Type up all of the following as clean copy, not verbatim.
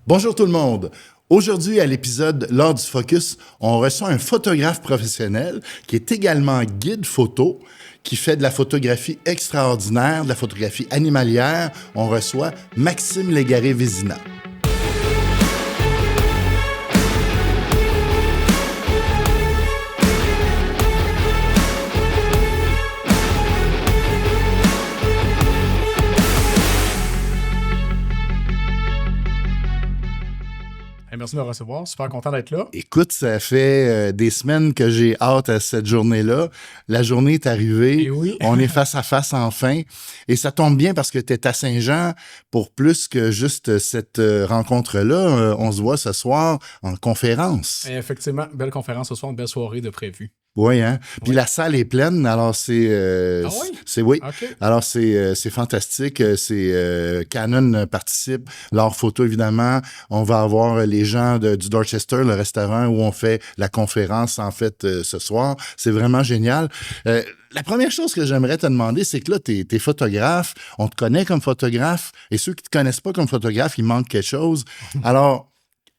Bonjour tout le monde. Aujourd'hui, à l'épisode L'Art du Focus, on reçoit un photographe professionnel qui est également guide photo, qui fait de la photographie extraordinaire, de la photographie animalière. On reçoit Maxime Légaré-Vézina. Merci de me recevoir. Super content d'être là. Écoute, ça fait des semaines que j'ai hâte à cette journée-là. La journée est arrivée. Et oui. On est face à face enfin. Et ça tombe bien parce que tu es à Saint-Jean pour plus que juste cette rencontre-là. On se voit ce soir en conférence. Et effectivement, belle conférence ce soir, une belle soirée de prévu. Oui, hein? Puis la salle est pleine, alors c'est... Ah oui? C'est oui. OK. Alors c'est fantastique. C'est Canon participe, l'art photo évidemment. On va avoir les gens du Dorchester, le restaurant où on fait la conférence en fait ce soir. C'est vraiment génial. La première chose que j'aimerais te demander, c'est que là, t'es photographe, on te connaît comme photographe, et ceux qui te connaissent pas comme photographe, il manque quelque chose. Alors,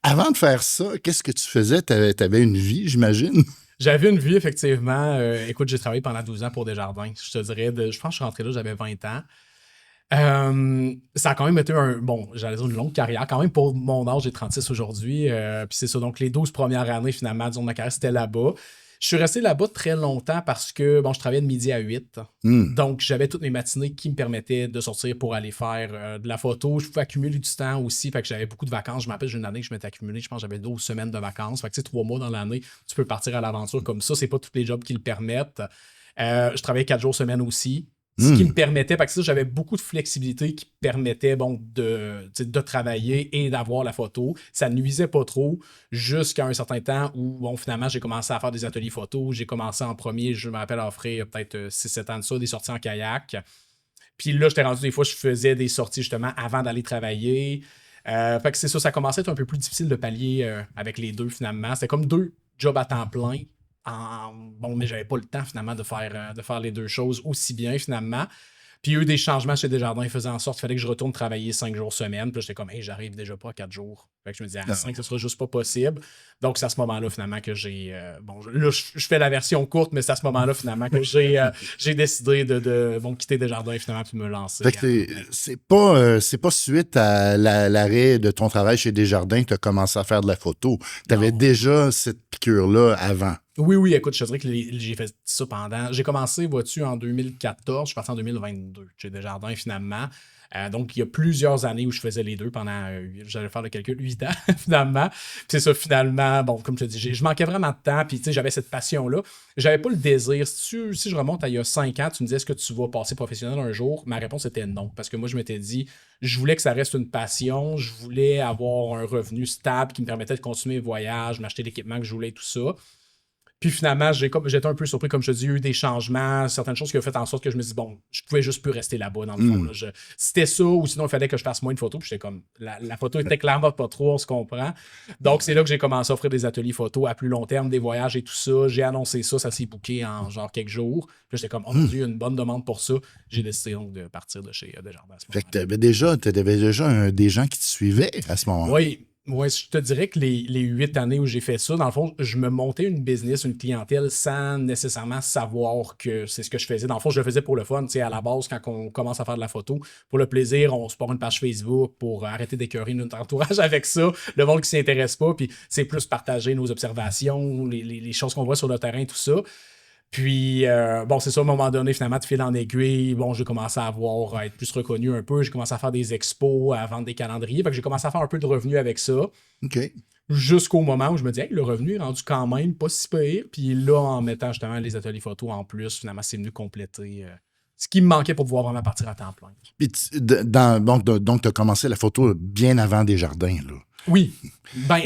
avant de faire ça, qu'est-ce que tu faisais? T'avais une vie, j'imagine? J'avais une vie, effectivement. Écoute, j'ai travaillé pendant 12 ans pour Desjardins. Je te dirais, je pense que je suis rentré là, j'avais 20 ans. Ça a quand même été j'allais dire une longue carrière. Quand même, pour mon âge, j'ai 36 aujourd'hui. Puis c'est ça, donc les 12 premières années, finalement, disons, de ma carrière, c'était là-bas. Je suis resté là-bas très longtemps parce que, je travaillais de midi à 8. Donc, j'avais toutes mes matinées qui me permettaient de sortir pour aller faire de la photo. Je pouvais accumuler du temps aussi. Fait que j'avais beaucoup de vacances. Je me rappelle, j'ai une année que je m'étais accumulé. Je pense que j'avais 12 semaines de vacances. Fait que, 3 mois dans l'année, tu peux partir à l'aventure comme ça. C'est pas tous les jobs qui le permettent. Je travaillais 4 jours semaine aussi. Ce qui me permettait, parce que j'avais beaucoup de flexibilité qui permettait de travailler et d'avoir la photo. Ça ne nuisait pas trop jusqu'à un certain temps où finalement j'ai commencé à faire des ateliers photo. J'ai commencé en premier, je me rappelle, à offrir peut-être 6-7 ans de ça, des sorties en kayak. Puis là, j'étais rendu des fois, je faisais des sorties justement avant d'aller travailler. Fait que c'est ça, ça commençait à être un peu plus difficile de pallier avec les deux finalement. C'était comme 2 jobs à temps plein. Mais j'avais pas le temps finalement de faire les deux choses aussi bien finalement. Puis il y a eu des changements chez Desjardins, ils faisaient en sorte qu'il fallait que je retourne travailler 5 jours semaine. Puis là, j'étais comme, hey, j'arrive déjà pas à 4 jours. Fait que je me disais, à 5, ce sera juste pas possible. Donc, c'est à ce moment-là, finalement, que j'ai. Là, je fais la version courte, mais c'est à ce moment-là, finalement, que j'ai décidé de quitter Desjardins, finalement, puis me lancer. Fait que c'est pas suite à l'arrêt de ton travail chez Desjardins que tu as commencé à faire de la photo. Tu avais déjà cette piqûre-là avant. Oui, écoute, je te dirais que j'ai fait ça pendant... J'ai commencé, vois-tu, en 2014, je suis parti en 2022 chez Desjardins, finalement. Donc, il y a plusieurs années où je faisais les deux pendant, j'allais faire le calcul, 8 ans, finalement. Puis c'est ça, finalement, comme je te dis, je manquais vraiment de temps, puis tu sais, j'avais cette passion-là. J'avais pas le désir. Si je remonte à il y a 5 ans, tu me disais, est-ce que tu vas passer professionnel un jour? Ma réponse était non, parce que moi, je m'étais dit, je voulais que ça reste une passion, je voulais avoir un revenu stable qui me permettait de continuer mes voyages, m'acheter l'équipement que je voulais, tout ça. Puis finalement, j'étais un peu surpris, comme je te dis, il y a eu des changements, certaines choses qui ont fait en sorte que je me dis, je pouvais juste plus rester là-bas, dans le fond. Là. C'était ça, ou sinon, il fallait que je fasse moins de photos. Puis j'étais comme, la photo était clairement pas trop, on se comprend. Donc, c'est là que j'ai commencé à offrir des ateliers photo à plus long terme, des voyages et tout ça. J'ai annoncé ça s'est booké en genre quelques jours. Puis j'étais comme, oh mon Dieu, il y a une bonne demande pour ça. J'ai décidé donc de partir de chez Desjardins à ce moment-là. Fait que t'avais déjà des gens qui te suivaient à ce moment-là. Oui. Ouais, je te dirais que les 8 années où j'ai fait ça, dans le fond, je me montais une business, une clientèle sans nécessairement savoir que c'est ce que je faisais. Dans le fond, je le faisais pour le fun. Tu sais, à la base, quand on commence à faire de la photo, pour le plaisir, on se porte une page Facebook pour arrêter d'écœurer notre entourage avec ça. Le monde qui s'y intéresse pas, puis c'est plus partager nos observations, les choses qu'on voit sur le terrain, tout ça. Puis, c'est ça, à un moment donné, finalement, de fil en aiguille, j'ai commencé à être plus reconnu un peu. J'ai commencé à faire des expos, à vendre des calendriers. Fait que j'ai commencé à faire un peu de revenus avec ça. OK. Jusqu'au moment où je me dis, hey, le revenu est rendu quand même pas si pire. Puis là, en mettant justement les ateliers photo en plus, finalement, c'est venu compléter ce qui me manquait pour pouvoir vraiment partir à temps plein. Puis donc, tu as commencé la photo bien avant Desjardins, là. Oui.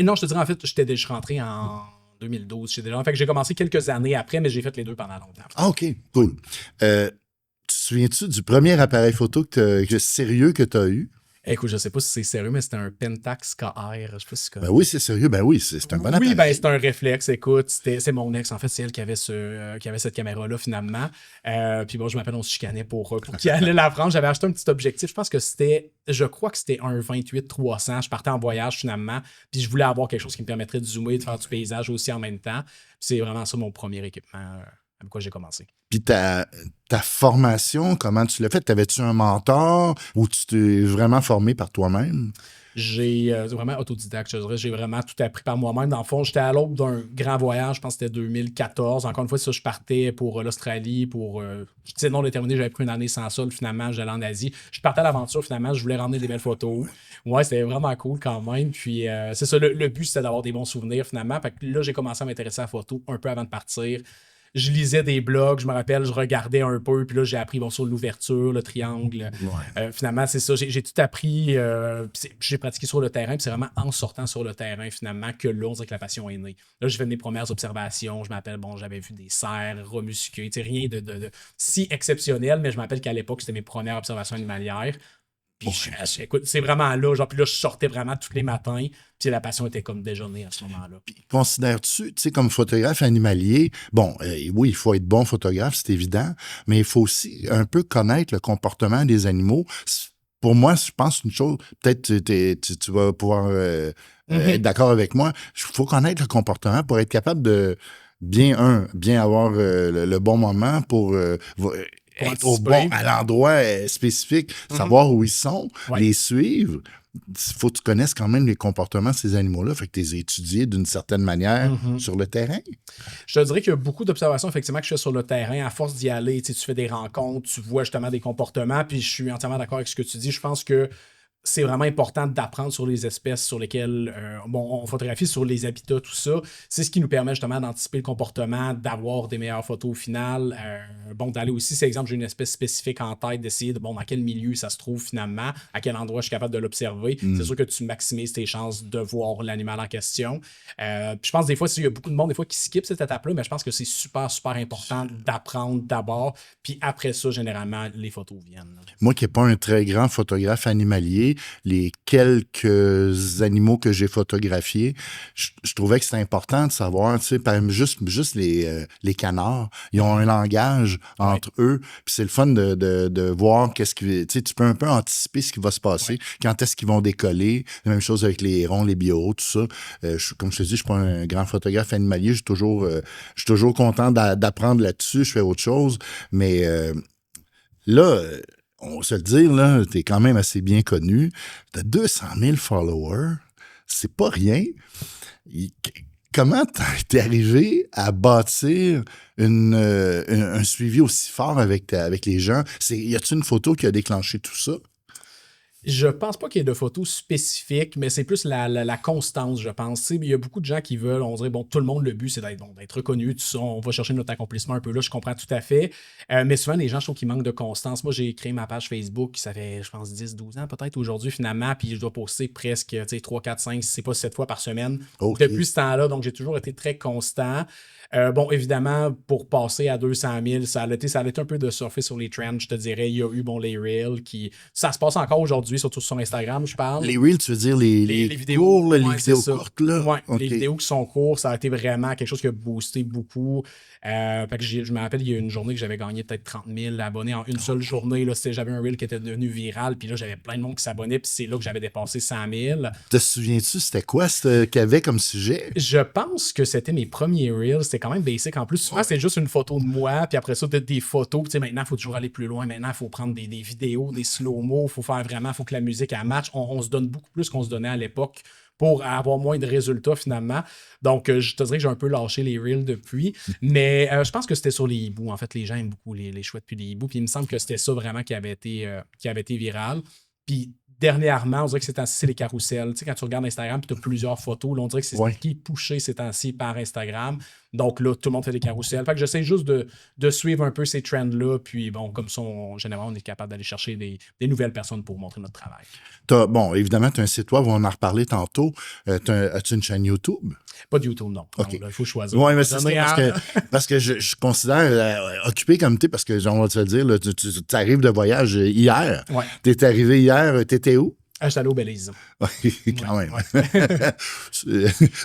Non, je te dirais, en fait, je suis rentré en 2012 chez Desjardins. Fait que j'ai commencé quelques années après, mais j'ai fait les deux pendant longtemps. Ah, OK, cool. Tu te souviens-tu du premier appareil photo sérieux que tu as eu? Écoute, je sais pas si c'est sérieux, mais c'était un Pentax KR. Je sais pas si c'est Ben oui, c'est sérieux. Ben oui, c'est un bon appareil. Oui, ben c'est un réflexe. Écoute, c'est mon ex. En fait, c'est elle qui avait cette caméra-là, finalement. Puis bon, je m'appelle, on se chicanait pour qu'il allait la prendre. J'avais acheté un petit objectif. Je crois que c'était un 28-300. Je partais en voyage, finalement. Puis je voulais avoir quelque chose qui me permettrait de zoomer, de faire du paysage aussi en même temps. Puis c'est vraiment ça mon premier équipement avec quoi j'ai commencé. Puis ta formation, comment tu l'as fait? T'avais-tu un mentor ou tu t'es vraiment formé par toi-même? J'ai vraiment autodidacte, je dirais. J'ai vraiment tout appris par moi-même. Dans le fond, j'étais à l'aube d'un grand voyage, je pense que c'était 2014. Encore une fois, ça, je partais pour l'Australie, je disais non déterminé, j'avais pris une année sans sol, finalement, j'allais en Asie. Je partais à l'aventure, finalement, je voulais ramener des belles photos. Ouais, c'était vraiment cool quand même. Puis c'est ça, le but, c'était d'avoir des bons souvenirs, finalement. Fait que là, j'ai commencé à m'intéresser à la photo un peu avant de partir. Je lisais des blogs, je me rappelle, je regardais un peu, puis là, j'ai appris sur l'ouverture, le triangle. Ouais. Finalement, c'est ça, j'ai tout appris, j'ai pratiqué sur le terrain, puis c'est vraiment en sortant sur le terrain, finalement, que là, on dirait que la passion est née. Là, je fais mes premières observations, je m'appelle, j'avais vu des cerfs remusqués, rien de si exceptionnel, mais je me rappelle qu'à l'époque, c'était mes premières observations animalières. Puis écoute, c'est vraiment là, puis là, je sortais vraiment tous les matins, puis la passion était comme déjeuner à ce moment-là. Puis considères-tu, tu sais, comme photographe animalier, bon, oui, il faut être bon photographe, c'est évident, mais il faut aussi un peu connaître le comportement des animaux. Pour moi, je pense une chose, peut-être tu vas pouvoir être d'accord avec moi, il faut connaître le comportement pour être capable de bien avoir le bon moment pour être à l'endroit spécifique, savoir où ils sont, les suivre. Il faut que tu connaisses quand même les comportements de ces animaux-là, fait que tu les as étudiés d'une certaine manière sur le terrain. Je te dirais qu'il y a beaucoup d'observations, effectivement, que je fais sur le terrain. À force d'y aller, tu fais des rencontres, tu vois justement des comportements, puis je suis entièrement d'accord avec ce que tu dis. Je pense que c'est vraiment important d'apprendre sur les espèces sur lesquelles on photographie, sur les habitats, tout ça. C'est ce qui nous permet justement d'anticiper le comportement, d'avoir des meilleures photos au final. D'aller aussi, c'est exemple, j'ai une espèce spécifique en tête, d'essayer de, dans quel milieu ça se trouve finalement, à quel endroit je suis capable de l'observer. C'est sûr que tu maximises tes chances de voir l'animal en question. Puis je pense des fois, il y a beaucoup de monde des fois qui skip cette étape-là, mais je pense que c'est super, super important d'apprendre d'abord. Puis après ça, généralement, les photos viennent. Moi qui n'ai pas un très grand photographe animalier, les quelques animaux que j'ai photographiés, je trouvais que c'était important de savoir, tu sais, par exemple, juste les canards, ils ont un langage entre eux, puis c'est le fun de voir qu'est-ce qui, tu sais, tu peux un peu anticiper ce qui va se passer, quand est-ce qu'ils vont décoller, la même chose avec les hérons, les bioraux, tout ça. Comme je te dis, je suis pas un grand photographe animalier, je suis toujours content d'apprendre là-dessus, je fais autre chose, mais là, on va se le dire, là, t'es quand même assez bien connu. T'as 200 000 followers. C'est pas rien. Comment t'es arrivé à bâtir un suivi aussi fort avec les gens? Y a-t-il une photo qui a déclenché tout ça? Je pense pas qu'il y ait de photos spécifiques, mais c'est plus la constance, je pense. Il y a beaucoup de gens qui veulent, on dirait, tout le monde, le but, c'est d'être reconnu, tout ça, on va chercher notre accomplissement un peu là, je comprends tout à fait. Mais souvent, les gens, je trouve qu'ils manquent de constance. Moi, j'ai créé ma page Facebook, ça fait, je pense, 10-12 ans peut-être aujourd'hui, finalement, puis je dois poster presque 3, 4, 5, c'est pas 7 fois par semaine. Okay. Depuis ce temps-là, donc j'ai toujours été très constant. Évidemment, pour passer à 200 000, ça a été un peu de surfer sur les trends, je te dirais. Il y a eu, les Reels qui... Ça se passe encore aujourd'hui, surtout sur Instagram, je parle. Les Reels, tu veux dire les vidéos courtes, les vidéos courtes, là? Oui, okay. Les vidéos qui sont courtes, ça a été vraiment quelque chose qui a boosté beaucoup. Fait que je me rappelle, il y a une journée que j'avais gagné peut-être 30 000 abonnés en une seule journée. Là, j'avais un Reel qui était devenu viral, puis là, j'avais plein de monde qui s'abonnait, puis c'est là que j'avais dépassé 100 000. Te souviens-tu, c'était quoi qu'il y avait comme sujet? Je pense que c'était mes premiers Reels. C'était quand même basic. En plus, souvent, c'est juste une photo de moi, puis après ça, des photos. Tu sais, maintenant, il faut toujours aller plus loin. Maintenant, il faut prendre des vidéos, des slow-mo. Il faut faire vraiment, il faut que la musique, elle match. On se donne beaucoup plus qu'on se donnait à l'époque pour avoir moins de résultats, finalement. Donc, je te dirais que j'ai un peu lâché les Reels depuis. Mais je pense que c'était sur les hiboux. En fait, les gens aiment beaucoup les chouettes puis les hiboux. Puis il me semble que c'était ça vraiment qui avait été viral. Puis dernièrement, on dirait que c'est les carousels. Tu sais, quand tu regardes Instagram, tu as plusieurs photos. Là, on dirait que c'est ce qui est poussé ces temps-ci par Instagram. Donc là, tout le monde fait des carousels. Fait que j'essaie juste de suivre un peu ces trends-là. Puis bon, comme ça, généralement, on est capable d'aller chercher des nouvelles personnes pour montrer notre travail. Évidemment, tu as un site web, on en a reparlé tantôt. As-tu une chaîne YouTube? Pas de YouTube, non. Okay. Il faut choisir. Oui, mais c'est parce que je considère occupé comme tu es, parce que, on va te le dire, tu arrives de voyage hier. Ouais. Tu es arrivé hier, tu étais où? Ah, j'étais allé au Belize. Oui, quand Ouais, même. ouais.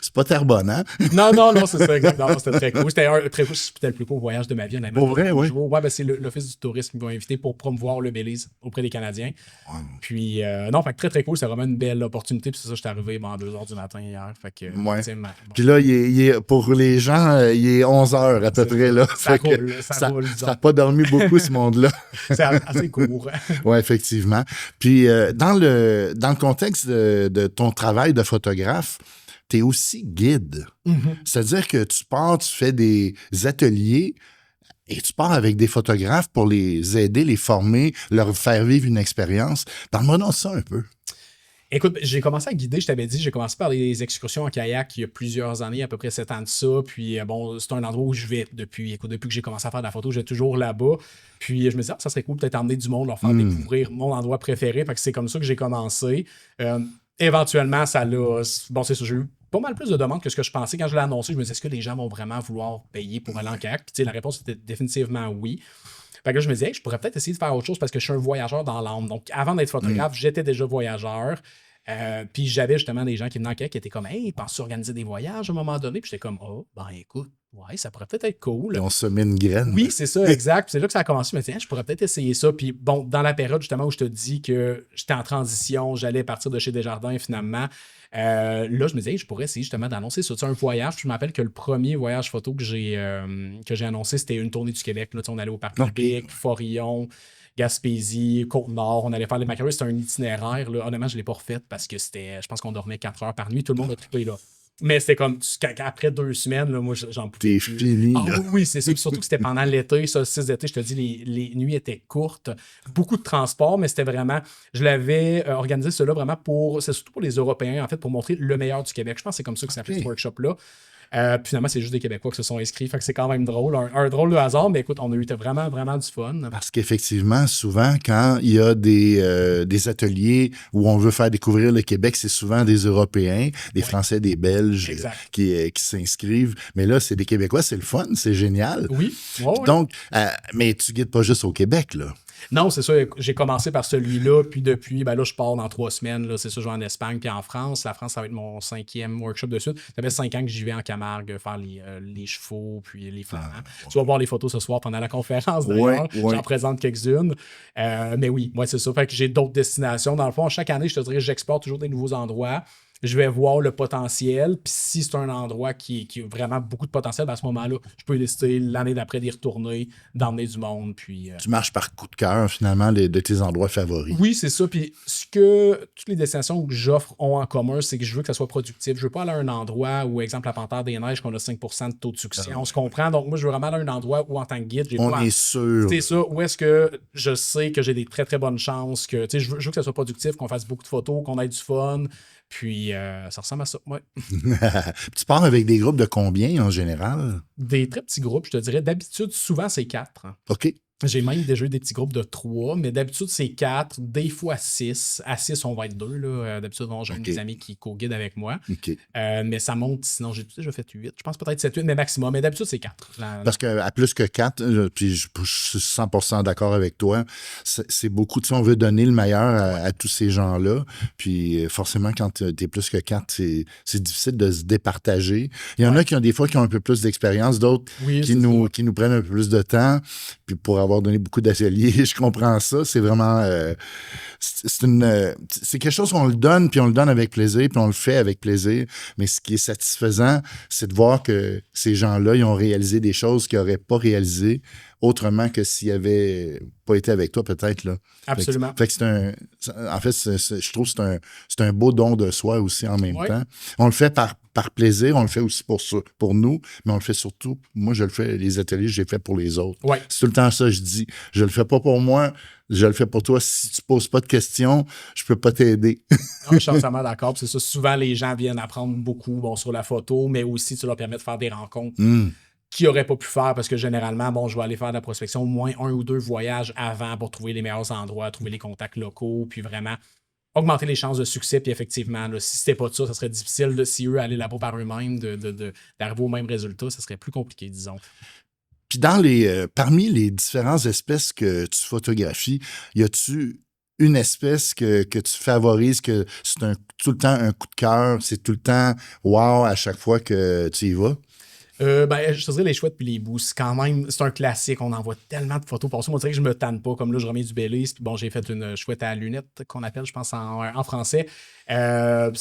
C'est pas Terrebonne, hein? Non, c'est ça, exactement. C'était très cool. Très cool. C'était le plus beau voyage de ma vie, honnêtement. Pour vrai, oui. Ouais, ben, c'est l'Office du tourisme qui m'a invité pour promouvoir le Belize auprès des Canadiens. Ouais. Puis, non, fait que très, très cool. C'est vraiment une belle opportunité. Puis, c'est ça, j'étais arrivé à 2 h du matin hier. Fait que, Ouais. effectivement, bon, Puis là, pour les gens, il est 11 heures à peu près. Là. ça Fait que roule, ça roule, n'a disons. pas dormi beaucoup, ce monde-là. C'est assez court. Oui, effectivement. Puis dans le contexte de ton travail de photographe, tu es aussi guide. Mhm. C'est-à-dire que tu pars, tu fais des ateliers et tu pars avec des photographes pour les aider, les former, leur faire vivre une expérience. Parle-moi donc de ça un peu. Écoute, j'ai commencé à guider, je t'avais dit, j'ai commencé par des excursions en kayak il y a plusieurs années, à peu près 7 ans de ça. Puis bon, c'est un endroit où je vais depuis que j'ai commencé à faire de la photo, je vais toujours là-bas. Puis je me disais, ça serait cool peut-être emmener du monde, leur faire découvrir mon endroit préféré. Fait que c'est comme ça que j'ai commencé. Éventuellement, ça l'a. Bon, c'est ça, j'ai eu pas mal plus de demandes que ce que je pensais. Quand je l'ai annoncé, je me disais, est-ce que les gens vont vraiment vouloir payer pour aller en kayak? Puis tu sais, la réponse était définitivement oui. Fait que là, je me disais, hey, je pourrais peut-être essayer de faire autre chose parce que je suis un voyageur dans l'âme. Donc, avant d'être photographe, j'étais déjà voyageur. Puis j'avais justement des gens qui venaient en kayak qui étaient comme, hey, penses-tu organiser des voyages à un moment donné? Puis j'étais comme, oh, ben écoute, ouais, ça pourrait peut-être être cool. Et on se met une graine. Oui, c'est ça, exact. Puis c'est là que ça a commencé. Je me disais, je pourrais peut-être essayer ça. Puis bon, dans la période justement où je te dis que j'étais en transition, j'allais partir de chez Desjardins finalement, là, je me disais, hey, je pourrais essayer justement d'annoncer ça. Tu sais, un voyage. Puis je me rappelle que le premier voyage photo que j'ai annoncé, c'était une tournée du Québec. Là, tu sais, on allait au Parc Public, Forillon, Gaspésie, Côte-Nord, on allait faire les macarons. C'était un itinéraire. Là. Honnêtement, je ne l'ai pas refait parce que je pense qu'on dormait 4 heures par nuit. Tout le monde a trippé là. Mais c'était comme, après 2 semaines, là, moi, j'en pouvais T'es plus. fini, Ah là. oui, c'est ça. Puis surtout que c'était pendant l'été, ça, 6 d'été, je te dis, les nuits étaient courtes. Beaucoup de transport, mais c'était vraiment, je l'avais organisé cela vraiment c'est surtout pour les Européens, en fait, pour montrer le meilleur du Québec. Je pense que c'est comme ça que ça fait ce workshop-là. Puis finalement, c'est juste des Québécois qui se sont inscrits. Fait que c'est quand même drôle. Un drôle de hasard, mais écoute, on a eu vraiment, vraiment du fun. Parce qu'effectivement, souvent, quand il y a des ateliers où on veut faire découvrir le Québec, c'est souvent des Européens, des Français, des Belges qui s'inscrivent. Mais là, c'est des Québécois, c'est le fun, c'est génial. Oui. Ouais. Donc, mais tu guides pas juste au Québec, là. Non, c'est ça. J'ai commencé par celui-là, puis depuis, ben là, je pars dans 3 semaines. Là, c'est ça, je vais en Espagne, puis en France. La France, ça va être mon 5e workshop de suite. Ça fait 5 ans que j'y vais en Camargue faire les chevaux, puis les flamands. Tu vas voir les photos ce soir pendant la conférence, d'ailleurs. J'en présente quelques-unes. Mais oui, moi, c'est ça. Fait que j'ai d'autres destinations. Dans le fond, chaque année, je te dirais, j'explore toujours des nouveaux endroits. Je vais voir le potentiel. Puis si c'est un endroit qui a vraiment beaucoup de potentiel, ben à ce moment-là, je peux décider l'année d'après d'y retourner, d'emmener du monde. Puis, Tu marches par coup de cœur, finalement, de tes endroits favoris. Oui, c'est ça. Puis ce que toutes les destinations que j'offre ont en commun, c'est que je veux que ça soit productif. Je veux pas aller à un endroit où, exemple, la Panthère des Neiges, qu'on a 5% de taux de succès. On se comprend. Donc, moi, je veux vraiment aller à un endroit où, en tant que guide, On est sûr. C'est ça. Où est-ce que je sais que j'ai des très, très bonnes chances, que je veux que ça soit productif, qu'on fasse beaucoup de photos, qu'on ait du fun. Puis, ça ressemble à ça, ouais. Tu pars avec des groupes de combien, en général? Des très petits groupes, je te dirais. D'habitude, souvent, c'est 4. OK. J'ai même déjà eu des petits groupes de 3, mais d'habitude, c'est 4, des fois 6. À 6, on va être 2. Là. D'habitude, j'ai des amis qui co-guident avec moi. OK. Mais ça monte, sinon, j'ai déjà fait 8. Je pense peut-être 7, 8, mais maximum. Mais d'habitude, c'est 4. Parce qu'à plus que 4, puis je suis 100% d'accord avec toi, c'est beaucoup. Tu sais, on veut donner le meilleur à tous ces gens-là. Puis forcément, quand tu es plus que 4, c'est difficile de se départager. Il y en a qui ont des fois qui ont un peu plus d'expérience, d'autres qui nous prennent un peu plus de temps. Puis pour avoir donné beaucoup d'ateliers, je comprends ça. C'est vraiment... c'est quelque chose qu'on le donne, puis on le donne avec plaisir, puis on le fait avec plaisir. Mais ce qui est satisfaisant, c'est de voir que ces gens-là, ils ont réalisé des choses qu'ils n'auraient pas réalisées autrement que s'ils n'avaient pas été avec toi, peut-être. Là. Absolument. Fait que je trouve que c'est un beau don de soi aussi en même temps. On le fait par plaisir, on le fait aussi pour nous, mais on le fait surtout, moi je le fais, les ateliers, je les fais pour les autres. Ouais. C'est tout le temps ça, je dis. Je le fais pas pour moi, je le fais pour toi. Si tu poses pas de questions, je peux pas t'aider. Non, je suis entièrement d'accord. C'est ça. Souvent, les gens viennent apprendre beaucoup sur la photo, mais aussi tu leur permets de faire des rencontres qu'ils n'auraient pas pu faire parce que généralement, je vais aller faire de la prospection au moins 1 ou 2 voyages avant pour trouver les meilleurs endroits, trouver les contacts locaux, puis vraiment augmenter les chances de succès. Puis effectivement, là, si c'était pas ça serait difficile si eux allaient là-bas par eux-mêmes, d'arriver au même résultat, ça serait plus compliqué, disons. Puis parmi les différentes espèces que tu photographies, y a-tu une espèce que tu favorises, que c'est tout le temps un coup de cœur, c'est tout le temps wow à chaque fois que tu y vas? Je te dirais les chouettes puis les hiboux. C'est un classique. On envoie tellement de photos. Pour ça, on dirait que je me tanne pas. Comme là, je remets du Belize. Puis bon, j'ai fait une chouette à lunettes qu'on appelle, je pense, en français. C'est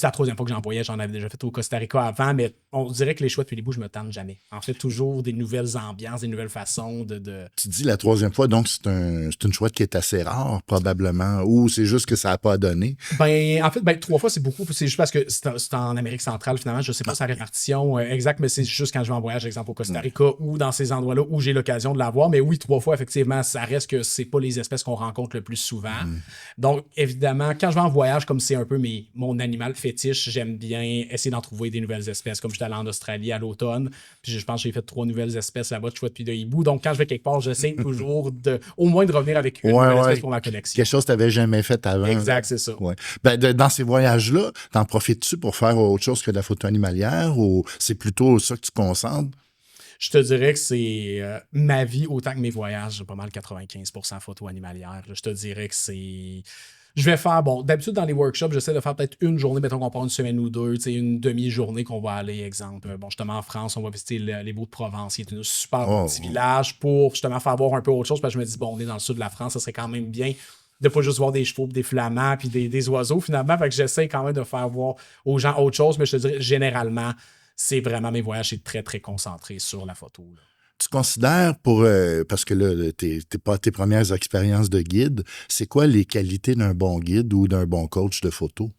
la troisième fois que j'en voyais. J'en avais déjà fait au Costa Rica avant. Mais on dirait que les chouettes puis les hiboux, je me tanne jamais. En fait, toujours des nouvelles ambiances, des nouvelles façons de... Tu dis la troisième fois, donc c'est une chouette qui est assez rare, probablement, ou c'est juste que ça n'a pas donné? En fait, 3 fois, c'est beaucoup. C'est juste parce que c'est en Amérique centrale, finalement. Je sais pas sa répartition exacte, mais c'est juste quand je vais en voyage, exemple au Costa Rica ou dans ces endroits-là où j'ai l'occasion de la voir. Mais oui, 3 fois, effectivement, ça reste que c'est pas les espèces qu'on rencontre le plus souvent. Donc, évidemment, quand je vais en voyage, comme c'est un peu mon animal fétiche, j'aime bien essayer d'en trouver des nouvelles espèces. Comme j'étais allé en Australie à l'automne, puis je pense que j'ai fait 3 nouvelles espèces là-bas de chouettes puis de hibou. Donc, quand je vais quelque part, j'essaie toujours au moins de revenir avec une nouvelle espèce pour ma collection. Quelque chose que tu n'avais jamais fait avant. Exact, c'est ça. Ouais. Dans ces voyages-là, t'en profites-tu pour faire autre chose que de la photo animalière ou c'est plutôt ça que tu concentres? Je te dirais que c'est ma vie autant que mes voyages, j'ai pas mal 95% photo animalière. Je te dirais que c'est... Je vais faire, d'habitude dans les workshops, j'essaie de faire peut-être une journée, mettons qu'on part une semaine ou deux, une demi-journée qu'on va aller, exemple, justement en France, on va visiter les Baux-de-Provence, qui est un super petit village pour justement faire voir un peu autre chose, parce que je me dis, on est dans le sud de la France, ça serait quand même bien de pas juste voir des chevaux, des flamands, puis des oiseaux finalement, fait que j'essaie quand même de faire voir aux gens autre chose, mais je te dirais, généralement, c'est vraiment mes voyages, c'est très, très concentré sur la photo, là. Tu considères parce que là, t'es pas tes premières expériences de guide, c'est quoi les qualités d'un bon guide ou d'un bon coach de photo?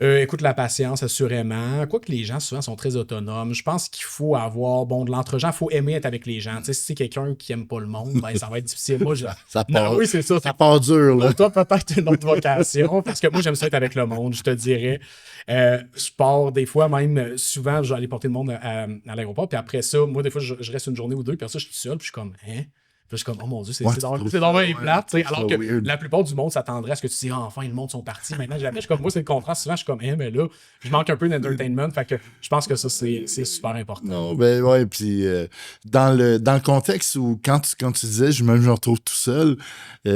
Écoute, la patience, assurément. Quoique les gens, souvent, sont très autonomes. Je pense qu'il faut avoir, de l'entre-gens. Il faut aimer être avec les gens. Tu sais, si c'est quelqu'un qui aime pas le monde, ça va être difficile. Moi, ça part, oui, c'est ça. Ça part dur, là. Toi, peut-être une autre vocation, parce que moi, j'aime ça être avec le monde, je te dirais. Je pars des fois, même souvent, je vais aller porter le monde à l'aéroport. Puis après ça, moi, des fois, je reste une journée ou deux. Puis après ça, je suis seul. Puis je suis comme, hein? Puis je suis comme, oh mon Dieu, c'est dans les plates. Alors que la plupart du monde s'attendrait à ce que tu dis, enfin, le monde sont partis. Maintenant, jamais. Je suis comme, moi, c'est le contraire. Souvent, je suis comme, mais là, je manque un peu d'entertainment. Fait que je pense que ça, c'est super important. Non, ouais. Puis dans le contexte où, quand tu disais, je me retrouve tout seul,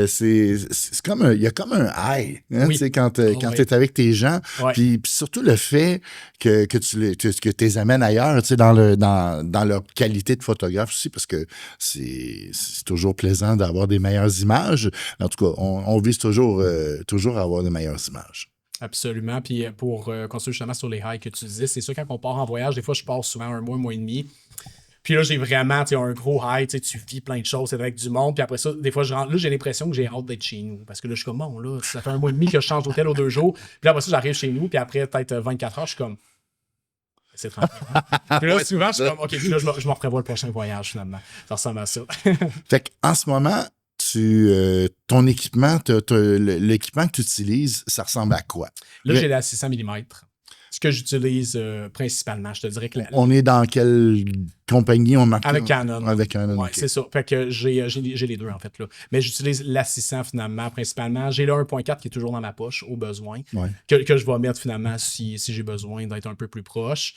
c'est comme il y a comme un high, hein, tu sais, quand t'es avec tes gens. Puis surtout le fait que tu les amènes ailleurs, tu sais, dans leur qualité de photographe aussi, parce que c'est toujours plaisant d'avoir des meilleures images. En tout cas, on vise toujours à avoir des meilleures images. Absolument. Puis pour continuer justement sur les highs que tu disais, c'est sûr, quand on part en voyage, des fois, je pars souvent un mois et demi. Puis là, j'ai vraiment un gros high, tu vis plein de choses, c'est avec du monde. Puis après ça, des fois, je rentre. Là, j'ai l'impression que j'ai hâte d'être chez nous. Parce que là, je suis comme, là, ça fait un mois et demi que je change d'hôtel aux 2 jours. Puis là, après ça, j'arrive chez nous. Puis après, peut-être 24 heures, je suis comme, c'est tranquille. Puis là, souvent, je suis comme, OK, puis là, je me reprévois le prochain voyage, finalement. Ça ressemble à ça. Fait qu'en ce moment, ton équipement, l'équipement que tu utilises, ça ressemble à quoi? Là, j'ai la 600 mm. Ce que j'utilise principalement, je te dirais que... On est dans quelle compagnie? Avec Canon. Avec Canon, ouais, c'est ça. Fait que j'ai les deux, en fait. Là. Mais j'utilise la 600, finalement, principalement. J'ai le 1.4 qui est toujours dans ma poche, au besoin, que je vais mettre, finalement, si j'ai besoin d'être un peu plus proche.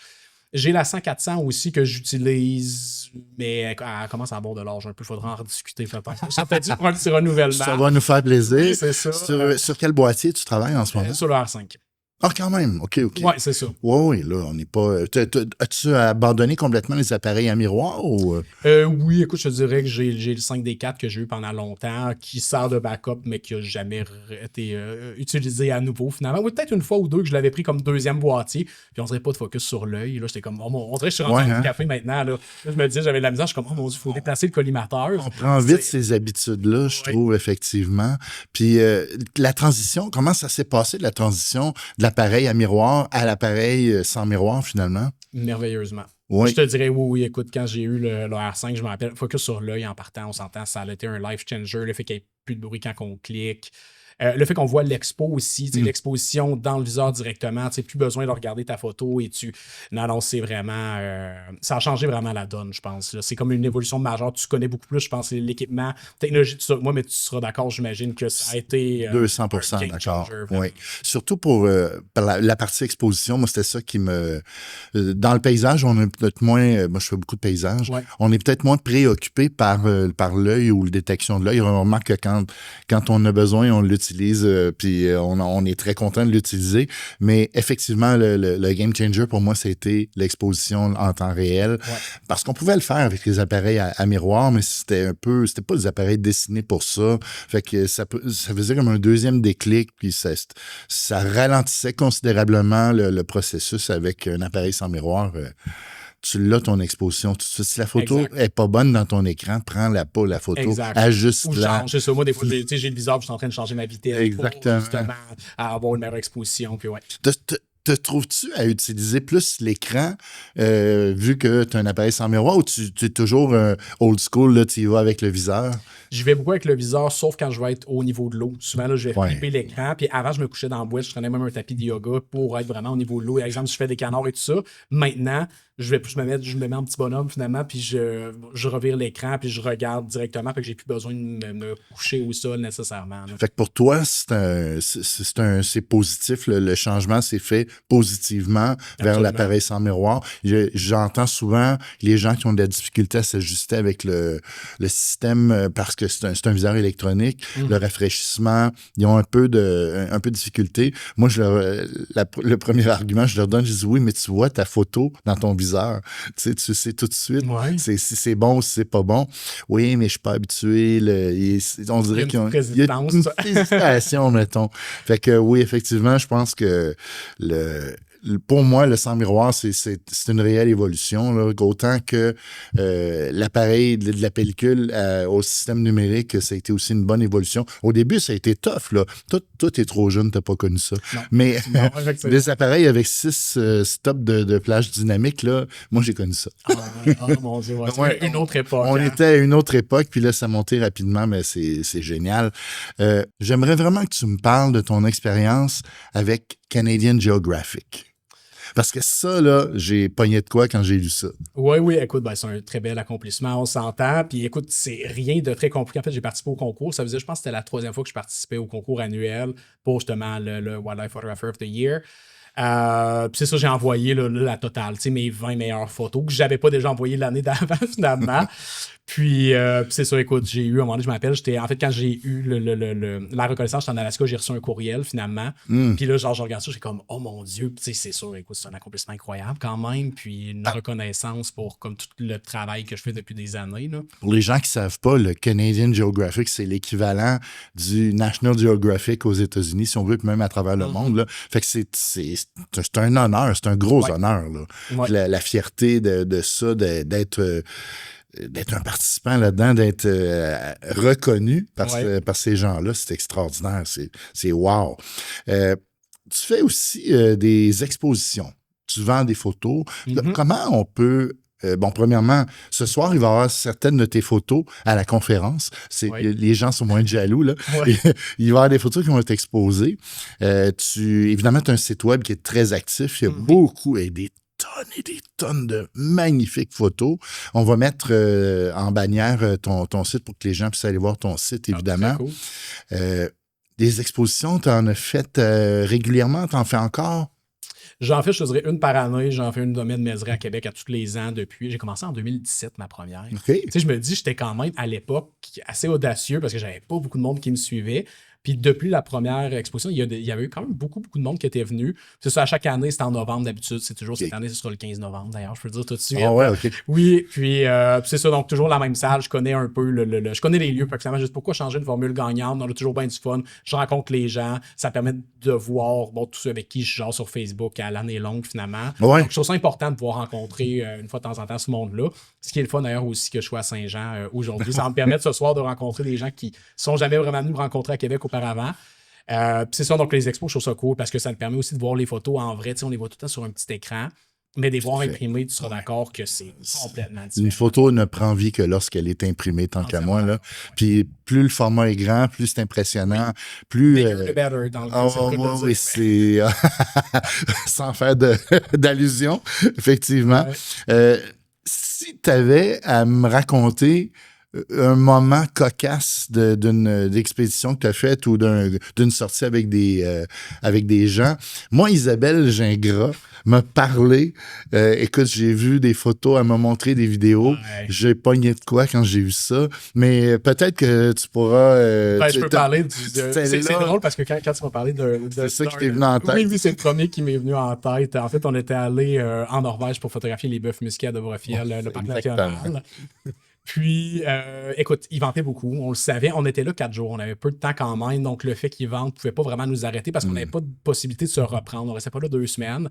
J'ai la 100-400 aussi que j'utilise, mais elle commence à avoir de l'âge un peu. Il faudra en rediscuter. Ça peut être pour un petit renouvellement. Ça va nous faire plaisir. Oui, c'est ça. Sur quel boîtier tu travailles en ce moment? Sur le R5. Ah, quand même. OK. Oui, c'est ça. Oui, là, on n'est pas... As-tu abandonné complètement les appareils à miroir ou... Oui, écoute, je te dirais que j'ai le 5D4 que j'ai eu pendant longtemps, qui sert de backup, mais qui n'a jamais été utilisé à nouveau, finalement. Oui, peut-être une fois ou deux que je l'avais pris comme deuxième boîtier, puis on dirait pas de focus sur l'œil. Là, j'étais comme, on dirait que je suis rentré dans le café maintenant. Là, je me disais, j'avais de la misère, je suis comme, oh mon Dieu, il faut déplacer le collimateur. On prend vite ces habitudes-là, je trouve, effectivement. Puis la transition, comment ça s'est passé, la transition de l'appareil à miroir à l'appareil sans miroir, finalement? Merveilleusement. Oui. Je te dirais, oui, écoute, quand j'ai eu le R5, je me rappelle, focus sur l'œil en partant, on s'entend, ça a été un life changer, le fait qu'il n'y ait plus de bruit quand on clique. Le fait qu'on voit l'expo aussi, l'exposition dans le viseur directement, plus besoin de regarder ta photo et tu... Non, c'est vraiment... ça a changé vraiment la donne, je pense. Là. C'est comme une évolution majeure. Tu connais beaucoup plus, je pense, l'équipement, technologie, tout ça. Moi, mais tu seras d'accord, j'imagine que ça a été... 200% d'accord. Oui. Surtout pour la partie exposition, moi, c'était ça qui me... dans le paysage, on est peut-être moins... moi, je fais beaucoup de paysages. Ouais. On est peut-être moins préoccupé par l'œil ou la détection de l'œil. On remarque que quand on a besoin, on l'utilise l'utilise, puis on est très content de l'utiliser. Mais effectivement, le game changer pour moi, c'était l'exposition en temps réel. Ouais. Parce qu'on pouvait le faire avec les appareils à miroir, mais c'était pas des appareils destinés pour ça. Fait que ça faisait comme un deuxième déclic, puis ça ralentissait considérablement le processus avec un appareil sans miroir. Tu l'as ton exposition tout de suite. Si la photo est pas bonne dans ton écran, prends-la pas, la photo, ajuste-la. Change, c'est ça. Moi, des fois, j'ai le viseur, puis je suis en train de changer ma vitesse. Exactement. Pour justement avoir une meilleure exposition, puis ouais. Te trouves-tu à utiliser plus l'écran vu que tu as un appareil sans miroir ou tu es toujours old school, là, tu y vas avec le viseur? Je vais beaucoup avec le viseur, sauf quand je vais être au niveau de l'eau. Souvent, là, je vais flipper l'écran. Puis avant, je me couchais dans la boîte, je prenais même un tapis de yoga pour être vraiment au niveau de l'eau. Par exemple, si je fais des canards et tout ça, maintenant, je me mets en petit bonhomme finalement, puis je revire l'écran, puis je regarde directement, puis que j'ai plus besoin de me coucher au sol nécessairement. Là. Fait que pour toi, c'est positif, le changement s'est fait positivement vers l'appareil sans miroir. J'entends souvent les gens qui ont de la difficulté à s'ajuster avec le système parce que c'est un viseur électronique, le rafraîchissement, ils ont un peu de difficulté. Moi, le premier argument, je leur donne, je dis oui, mais tu vois ta photo dans ton viseur. Tu sais tout de suite si c'est bon ou si c'est pas bon. Oui, mais je suis pas habitué. On dirait qu'il y a une hésitation, mettons. Fait que oui, effectivement, je pense que pour moi, le sans miroir, c'est une réelle évolution. Là, autant que l'appareil de la pellicule au système numérique, ça a été aussi une bonne évolution. Au début, ça a été tough. Là. Toi, t'es trop jeune, t'as pas connu ça. Non. Mais des appareils avec 6 stops de plage dynamique, là, moi, j'ai connu ça. Mon Dieu, c'était une autre époque. On était à une autre époque, puis là, ça montait rapidement, mais c'est génial. J'aimerais vraiment que tu me parles de ton expérience avec Canadian Geographic. Parce que ça, là, j'ai pogné de quoi quand j'ai lu ça. Oui, écoute, c'est un très bel accomplissement, on s'entend. Puis écoute, c'est rien de très compliqué. En fait, j'ai participé au concours. Ça faisait, je pense que c'était la 3e fois que je participais au concours annuel pour justement le Wildlife Photographer of the Year. Puis c'est ça, j'ai envoyé la totale, mes 20 meilleures photos que j'avais pas déjà envoyées l'année d'avant, finalement. Puis c'est ça, écoute, j'ai eu, à un moment donné, je m'appelle, en fait, quand j'ai eu la reconnaissance, j'étais en Alaska, j'ai reçu un courriel, finalement. Puis là, je regarde ça, j'ai comme, oh mon Dieu, c'est sûr, écoute, c'est un accomplissement incroyable quand même, puis une reconnaissance pour comme tout le travail que je fais depuis des années. Là. Pour les gens qui savent pas, le Canadian Geographic, c'est l'équivalent du National Geographic aux États-Unis, si on veut, puis même à travers le monde. Là. Fait que c'est un honneur, c'est un gros honneur. Là. Ouais. La fierté de ça, d'être un participant là-dedans, d'être reconnu par ces gens-là, c'est extraordinaire. C'est wow. Tu fais aussi des expositions. Tu vends des photos. Comment on peut... premièrement, ce soir, il va y avoir certaines de tes photos à la conférence. Les gens sont moins jaloux, là. Il va y avoir des photos qui vont être exposées. Évidemment, tu as un site web qui est très actif. Il y a beaucoup et des tonnes de magnifiques photos. On va mettre en bannière ton site pour que les gens puissent aller voir ton site, évidemment. Cool. Des expositions, tu en as faites régulièrement? Tu en fais encore? J'en fais, je te dirais, une par année. J'en fais une domaine Mézeray à Québec à tous les ans depuis. J'ai commencé en 2017, ma première. Okay. Tu sais, je me dis, j'étais quand même à l'époque assez audacieux parce que j'avais pas beaucoup de monde qui me suivait. Puis depuis la première exposition, il y avait eu quand même beaucoup de monde qui était venu. C'est ça, à chaque année, c'est en novembre d'habitude. C'est toujours cette année, ce sera le 15 novembre d'ailleurs, je peux le dire tout de suite. Ah ouais, OK. Oui, puis c'est ça, donc toujours la même salle. Je connais un peu je connais les lieux. Finalement, juste pourquoi changer une formule gagnante? On a toujours bien du fun. Je rencontre les gens. Ça permet de voir tous ceux avec qui je genre sur Facebook à l'année longue, finalement. Ouais. Donc, je trouve ça important de pouvoir rencontrer une fois de temps en temps ce monde-là. Ce qui est le fun d'ailleurs aussi que je sois à Saint-Jean aujourd'hui. Ça va me permettre ce soir de rencontrer des gens qui sont jamais vraiment venus me rencontrer à Québec auparavant. C'est ça, donc les expos, je trouve ça cool parce que ça me permet aussi de voir les photos en vrai. On les voit tout le temps sur un petit écran, mais des voir imprimées, tu seras d'accord que c'est complètement différent. Une photo ne prend vie que lorsqu'elle est imprimée, tant qu'à moi. Là. Puis plus le format est grand, plus c'est impressionnant, plus... Bigger the better, dans le oui, c'est... Sans faire d'allusion, effectivement. Ouais. Si tu avais à me raconter un moment cocasse d'une expédition que tu as faite ou d'une sortie avec des gens. Moi, Isabelle Gingras m'a parlé. Écoute, j'ai vu des photos, elle m'a montré des vidéos. Ouais. J'ai pogné de quoi quand j'ai vu ça. Mais peut-être que tu pourras... Je peux parler c'est drôle parce que quand tu m'as parlé de c'est ça qui t'est venu en tête. Oui, c'est le premier qui m'est venu en tête. En fait, on était allé en Norvège pour photographier les bœufs musqués à Dobrofiel, le parc national. Puis, écoute, ils vantaient beaucoup, on le savait. On était là 4 jours, on avait peu de temps quand même. Donc, le fait qu'ils vantent ne pouvait pas vraiment nous arrêter parce qu'on n'avait pas de possibilité de se reprendre. On ne restait pas là 2 semaines.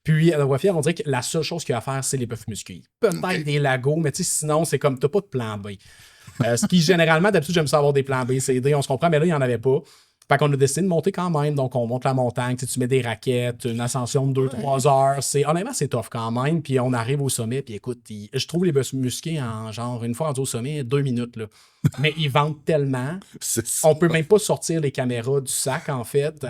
Puis, à Dobrofiel, on dirait que la seule chose qu'il y a à faire, c'est les bœufs musqués. Peut-être des lagos, mais tu sais, sinon, c'est comme, t'as pas de plan B. Ce qui, généralement, d'habitude, j'aime ça avoir des plans B, C, D, on se comprend, mais là, il n'y en avait pas. Fait qu'on a décidé de monter quand même. Donc, on monte la montagne, tu mets des raquettes, une ascension de 2-3 heures. Honnêtement, c'est tough quand même. Puis on arrive au sommet, puis écoute, je trouve les bœufs musqués en genre, une fois rendu au sommet, 2 minutes. Là. Mais ils vendent tellement. On peut même pas sortir les caméras du sac, en fait.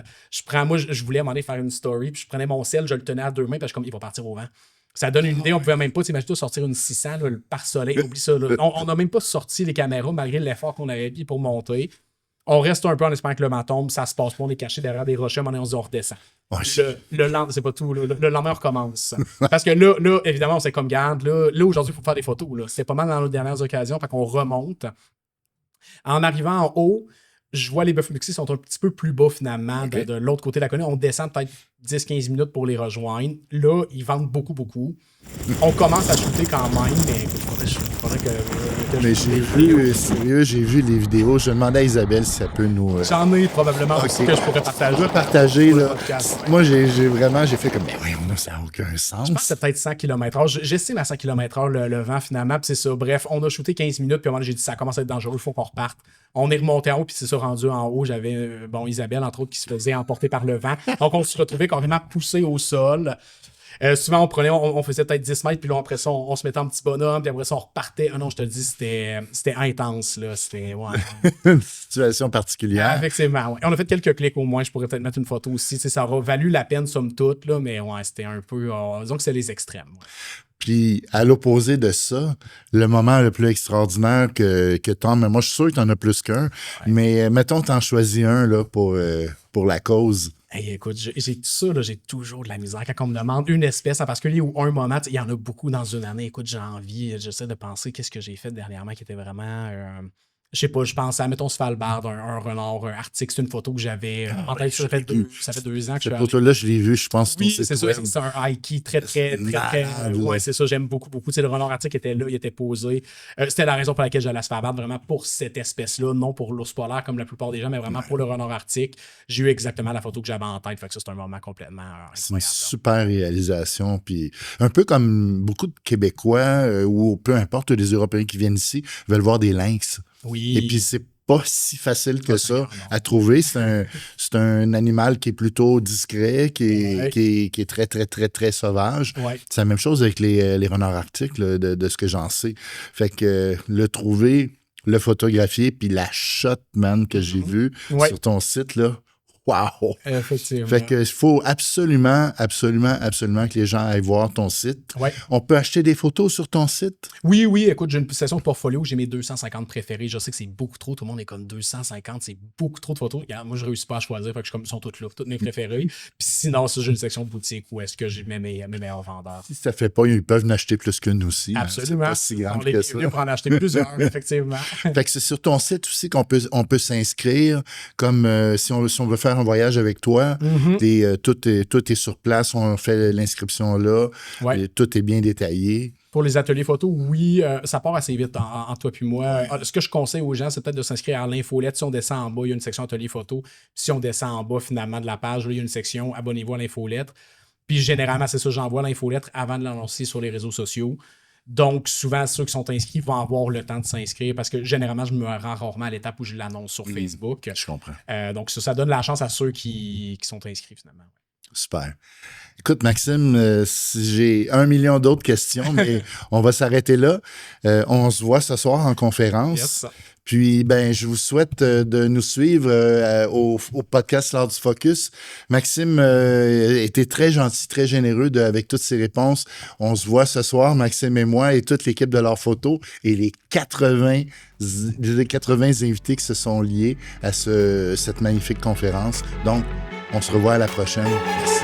Moi, je voulais m'en aller faire une story, puis je prenais mon sel, je le tenais à 2 mains, parce que comme il va partir au vent. Ça donne une idée, on pouvait même pas, t'imagines sortir une 600 là, par soleil, oublie ça. Là. On n'a même pas sorti les caméras malgré l'effort qu'on avait mis pour monter. On reste un peu en espérant que le vent tombe, ça se passe pas, on est caché derrière des rochers, on se dit on redescend. Oh, le lendemain, c'est pas tout, le lendemain on recommence. Parce que là, évidemment, on s'est comme garde, là aujourd'hui, il faut faire des photos. Là. C'est pas mal dans nos dernières occasions, fait qu'on remonte. En arrivant en haut, je vois les bœufs musqués sont un petit peu plus bas finalement, okay. de l'autre côté de la colline. On descend peut-être 10-15 minutes pour les rejoindre. Là, ils vendent beaucoup, beaucoup. On commence à shooter quand même, mais écoute, faudrait que mais j'ai vu les vidéos. Je demandais à Isabelle si ça peut nous... J'en ai probablement aussi que je pourrais partager. Je peux partager, là. Moi, j'ai fait comme, mais voyons, ça n'a aucun sens. Je pense que c'est peut-être 100 km/h. J'estime à 100 km/h le vent, finalement, puis c'est ça. Bref, on a shooté 15 minutes, puis à un moment, j'ai dit, ça commence à être dangereux, il faut qu'on reparte. On est remonté en haut, puis c'est ça, rendu en haut. J'avais, Isabelle, entre autres, qui se faisait emporter par le vent. Donc, on se retrouvait carrément poussé au sol. Souvent, on faisait peut-être 10 mètres, puis là, après ça, on se mettait en petit bonhomme, puis après ça, on repartait. Ah non, je te le dis, c'était intense, là. C'était, ouais. Une situation particulière. Effectivement, ouais. On a fait quelques clics au moins. Je pourrais peut-être mettre une photo aussi. Ça aura valu la peine, somme toute, là, mais ouais, c'était un peu... disons que c'est les extrêmes. Ouais. Puis, à l'opposé de ça, le moment le plus extraordinaire que t'en... Mais moi, je suis sûr que t'en as plus qu'un. Ouais. Mais mettons, t'en choisis un là, pour la cause. Hey, écoute, j'ai tout ça, là, j'ai toujours de la misère. Quand on me demande une espèce en particulier ou un moment, il y en a beaucoup dans une année. Écoute, j'ai envie, j'essaie de penser qu'est-ce que j'ai fait dernièrement qui était vraiment... je sais pas, je pense à, mettons, Svalbard, un renard arctique. C'est une photo que j'avais en tête. Ça fait 2 ans que je suis allé. Cette photo-là, je l'ai vue, je pense. Oui, c'est ça. C'est un hiking très. Ouais, c'est ça. J'aime beaucoup, beaucoup. Tu sais, le renard arctique était là, il était posé. C'était la raison pour laquelle j'allais à Svalbard, vraiment pour cette espèce-là, non pour l'ours polaire comme la plupart des gens, mais vraiment pour le renard arctique. J'ai eu exactement la photo que j'avais en tête. Fait que ça, c'est un moment complètement incroyable. C'est une super réalisation. Puis un peu comme beaucoup de Québécois ou peu importe, les Européens qui viennent ici veulent voir des lynx. Oui. Et puis, c'est pas si facile que ça à trouver. C'est un animal qui est plutôt discret, qui est très, très, très, très sauvage. Ouais. C'est la même chose avec les renards arctiques, là, de ce que j'en sais. Fait que le trouver, le photographier, puis la shot, man, que j'ai vue sur ton site, là, wow! Effectivement. Fait qu'il faut absolument que les gens aillent voir ton site. Ouais. On peut acheter des photos sur ton site? Oui, écoute, j'ai une session de portfolio où j'ai mes 250 préférés. Je sais que c'est beaucoup trop. Tout le monde est comme 250, c'est beaucoup trop de photos. Regarde, moi, je ne réussis pas à choisir. Fait que ils sont toutes là, toutes mes préférées. Puis sinon, ça, j'ai une section de boutique où est-ce que j'ai mes meilleurs vendeurs. Si ça ne fait pas, ils peuvent en acheter plus qu'une aussi. Absolument. C'est pas si grave que ça. On peut en acheter plusieurs, effectivement. Fait que c'est sur ton site aussi qu'on peut s'inscrire. Comme si on veut faire un voyage avec toi, tout est sur place, on fait l'inscription là, tout est bien détaillé. Pour les ateliers photo, oui, ça part assez vite en toi puis moi. Ce que je conseille aux gens, c'est peut-être de s'inscrire à l'infolette. Si on descend en bas, il y a une section atelier photo. Si on descend en bas, finalement, de la page, là, il y a une section abonnez-vous à l'infolette. Puis généralement, c'est ça, j'envoie l'infolettre avant de l'annoncer sur les réseaux sociaux. Donc, souvent, ceux qui sont inscrits vont avoir le temps de s'inscrire parce que généralement, je me rends rarement à l'étape où je l'annonce sur Facebook. Je comprends. Donc, ça donne la chance à ceux qui sont inscrits, finalement. Super. Écoute, Maxime, j'ai 1 million d'autres questions, mais on va s'arrêter là. On se voit ce soir en conférence. Yes. Puis, ben, je vous souhaite de nous suivre au podcast L'Art du Focus. Maxime était très gentil, très généreux avec toutes ses réponses. On se voit ce soir, Maxime et moi, et toute l'équipe de L'Art Photo et les 80 invités qui se sont liés à cette magnifique conférence. Donc, on se revoit à la prochaine. Merci.